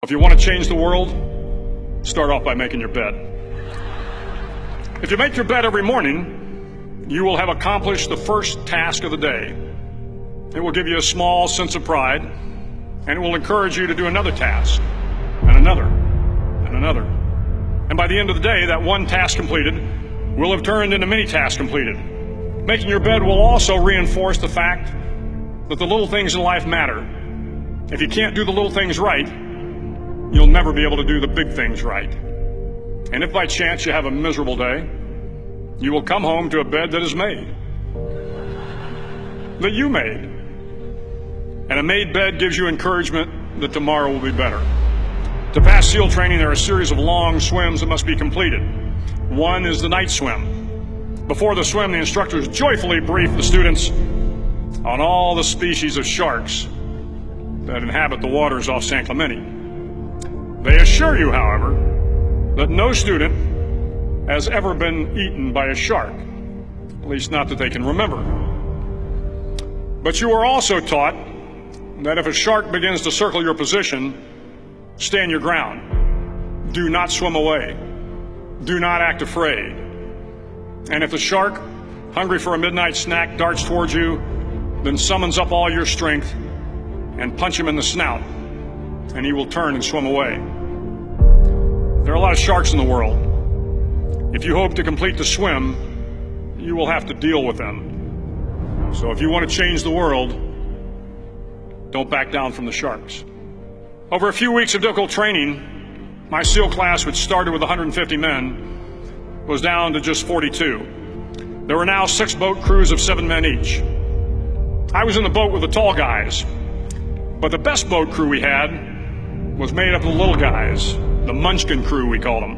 If you want to change the world, start off by making your bed. If you make your bed every morning, you will have accomplished the first task of the day. It will give you a small sense of pride, and it will encourage you to do another task, and another, and another. And by the end of the day, that one task completed will have turned into many tasks completed. Making your bed will also reinforce the fact that the little things in life matter. If you can't do the little things right, you'll never be able to do the big things right. And if by chance you have a miserable day, you will come home to a bed that is made, that you made. And a made bed gives you encouragement that tomorrow will be better. To pass SEAL training, there are a series of long swims that must be completed. One is the night swim. Before the swim, the instructors joyfully brief the students on all the species of sharks that inhabit the waters off San Clemente. They assure you, however, that no student has ever been eaten by a shark, at least not that they can remember. But you are also taught that if a shark begins to circle your position, stand your ground. Do not swim away. Do not act afraid. And if the shark, hungry for a midnight snack, darts towards you, then summons up all your strength and punch him in the snout, and he will turn and swim away. There are a lot of sharks in the world. If you hope to complete the swim, you will have to deal with them. So if you want to change the world, don't back down from the sharks. Over a few weeks of difficult training, my SEAL class, which started with 150 men, was down to just 42. There were now 6 boat crews of 7 men each. I was in the boat with the tall guys, but the best boat crew we had was made up of the little guys, the Munchkin crew, we called them.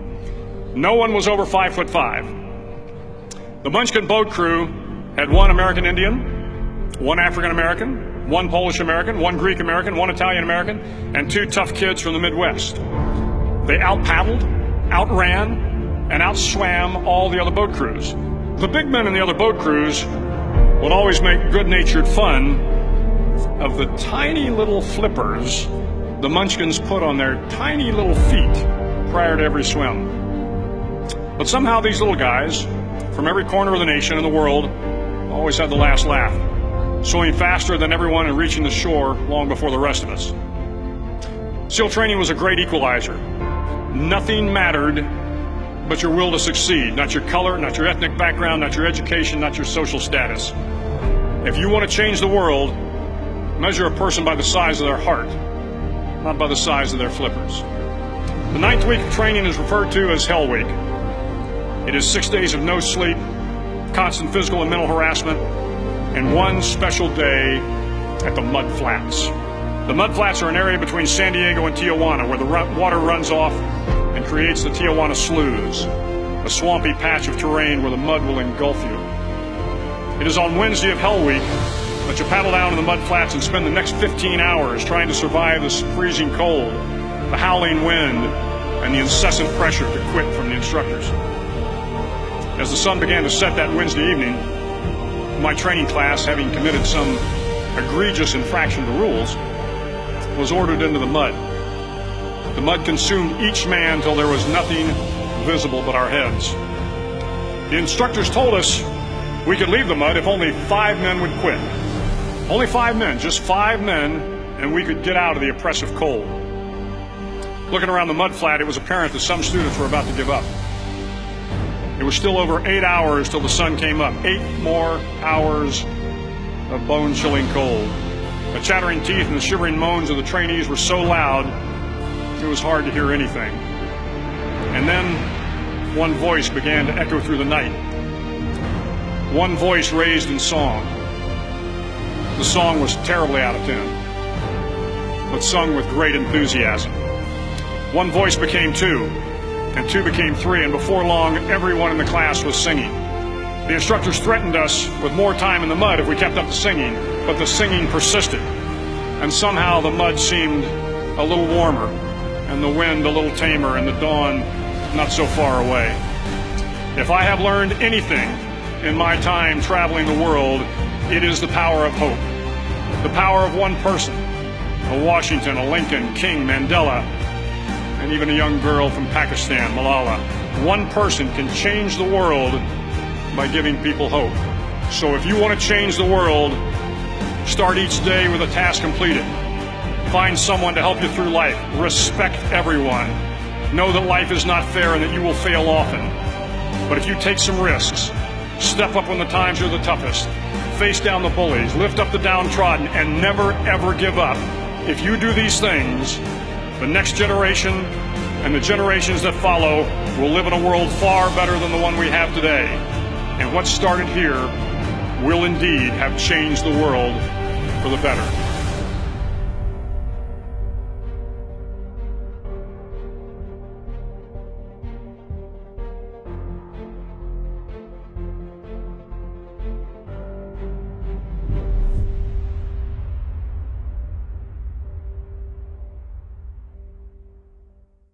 No one was over 5'5". The Munchkin boat crew had 1 American Indian, 1 African American, 1 Polish American, 1 Greek American, 1 Italian American, and 2 tough kids from the Midwest. They out-paddled, outran, and outswam all the other boat crews. The big men in the other boat crews would always make good-natured fun of the tiny little flippers the Munchkins put on their tiny little feet prior to every swim. But somehow these little guys from every corner of the nation and the world always had the last laugh, swimming faster than everyone and reaching the shore long before the rest of us. SEAL training was a great equalizer. Nothing mattered but your will to succeed, not your color, not your ethnic background, not your education, not your social status. If you want to change the world, measure a person by the size of their heart, not by the size of their flippers. The 9th week of training is referred to as Hell Week. It is 6 days of no sleep, constant physical and mental harassment, and 1 special day at the Mud Flats. The Mud Flats are an area between San Diego and Tijuana where the water runs off and creates the Tijuana Sloughs, a swampy patch of terrain where the mud will engulf you. It is on Wednesday of Hell Week that you paddle down to the Mud Flats and spend the next 15 hours trying to survive the freezing cold, the howling wind, and the incessant pressure to quit from the instructors. As the sun began to set that Wednesday evening, my training class, having committed some egregious infraction to rules, was ordered into the mud. The mud consumed each man till there was nothing visible but our heads. The instructors told us we could leave the mud if only 5 men would quit. Only 5 men, just 5 men, and we could get out of the oppressive cold. Looking around the mud flat, it was apparent that some students were about to give up. It was still over 8 hours till the sun came up. 8 more hours of bone-chilling cold. The chattering teeth and the shivering moans of the trainees were so loud, it was hard to hear anything. And then one voice began to echo through the night. One voice raised in song. The song was terribly out of tune, but sung with great enthusiasm. One voice became 2, and 2 became 3, and before long, everyone in the class was singing. The instructors threatened us with more time in the mud if we kept up the singing, but the singing persisted, and somehow the mud seemed a little warmer, and the wind a little tamer, and the dawn not so far away. If I have learned anything in my time traveling the world, it is the power of hope. The power of one person, a Washington, a Lincoln, King, Mandela, and even a young girl from Pakistan, Malala. One person can change the world by giving people hope. So if you want to change the world, start each day with a task completed. Find someone to help you through life. Respect everyone. Know that life is not fair and that you will fail often. But if you take some risks, step up when the times are the toughest, face down the bullies, lift up the downtrodden, and never ever give up. If you do these things, the next generation and the generations that follow will live in a world far better than the one we have today. And what started here will indeed have changed the world for the better.